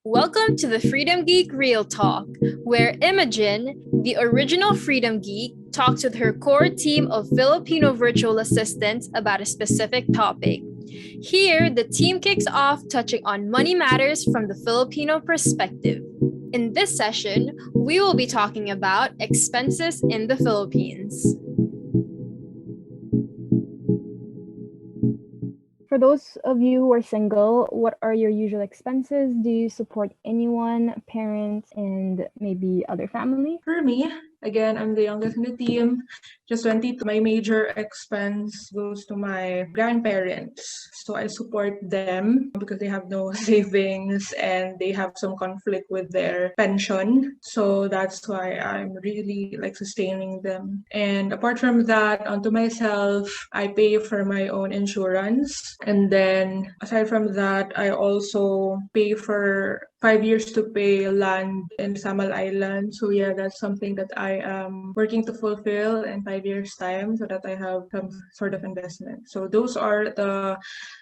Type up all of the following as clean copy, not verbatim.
Welcome to the Freedom Geek Real Talk, where Imogen, the original Freedom Geek, talks with her core team of Filipino virtual assistants about a specific topic. Here, the team kicks off touching on money matters from the Filipino perspective. In this session, we will be talking about expenses in the Philippines. For those of you who are single, what are your usual expenses? Do you support anyone, parents, and maybe other family? For me, again, I'm the youngest in the team, just 22. My major expense goes to my grandparents. So I support them because they have no savings and they have some conflict with their pension. So that's why I'm really like sustaining them. And apart from that, onto myself, I pay for my own insurance. And then aside from that, I also pay for 5 years to pay land in Samal Island. So yeah, that's something that I am working to fulfill in 5 years' time so that I have some sort of investment. So those are the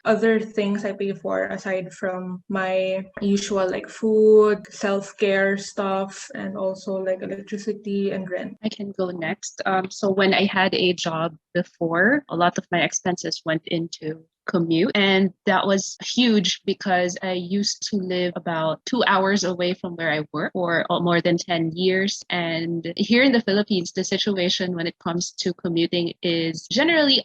other things I pay for aside from my usual like food, self-care stuff, and also like electricity and rent. I can go next. So when I had a job before, a lot of my expenses went into commute, and that was huge because I used to live about 2 hours away from where I work for more than 10 years. And here in the Philippines, the situation when it comes to commuting is generally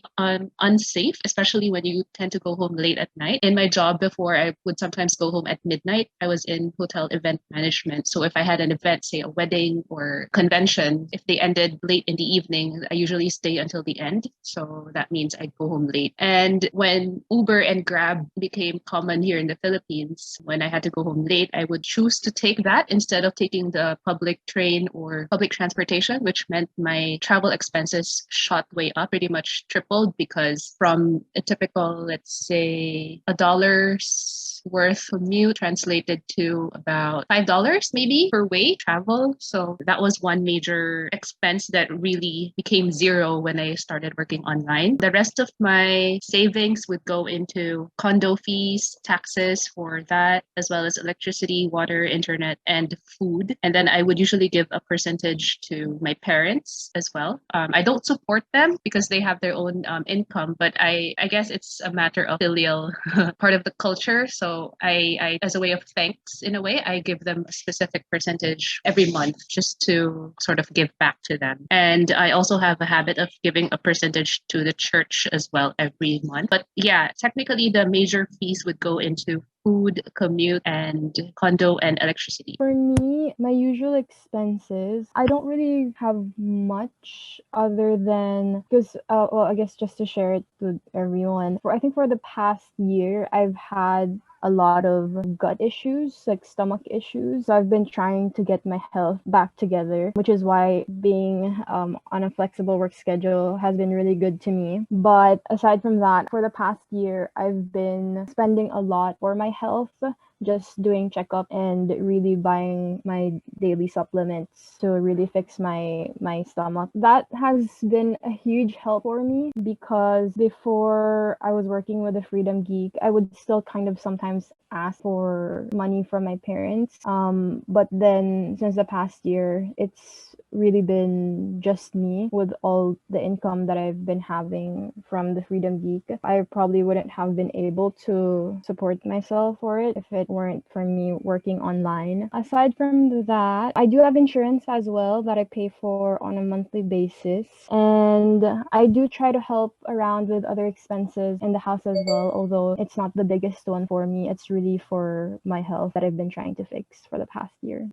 unsafe, especially when you tend to go home late at night. In my job before, I would sometimes go home at midnight. I was in hotel event management. So if I had an event, say a wedding or convention, if they ended late in the evening, I usually stay until the end. So that means I go home late. And when Uber and Grab became common here in the Philippines, when I had to go home late, I would choose to take that instead of taking the public train or public transportation, which meant my travel expenses shot way up, pretty much tripled, because from a typical, let's say, $1 worth commute translated to about $5 maybe per way travel. So that was one major expense that really became zero when I started working online. The rest of my savings would go into condo fees, taxes for that, as well as electricity, water, internet, and food. And then I would usually give a percentage to my parents as well. I don't support them because they have their own income, but I guess it's a matter of filial part of the culture. So I, as a way of thanks, in a way, I give them a specific percentage every month just to sort of give back to them. And I also have a habit of giving a percentage to the church as well every month. But yeah, technically the major fees would go into food, commute, and condo and electricity. For me, my usual expenses, I don't really have much other than because, well, I guess just to share it with everyone. I think for the past year, I've had a lot of gut issues, like stomach issues. So I've been trying to get my health back together, which is why being on a flexible work schedule has been really good to me. But aside from that, for the past year, I've been spending a lot for my health, just doing checkup and really buying my daily supplements to really fix my stomach. That has been a huge help for me because before I was working with a Freedom Geek, I would still kind of sometimes ask for money from my parents. But then since the past year, it's really been just me with all the income that I've been having from the Freedom Geek. I probably wouldn't have been able to support myself for it if it weren't for me working online. Aside from that, I do have insurance as well that I pay for on a monthly basis. And I do try to help around with other expenses in the house as well, although it's not the biggest one for me. It's really for my health that I've been trying to fix for the past year.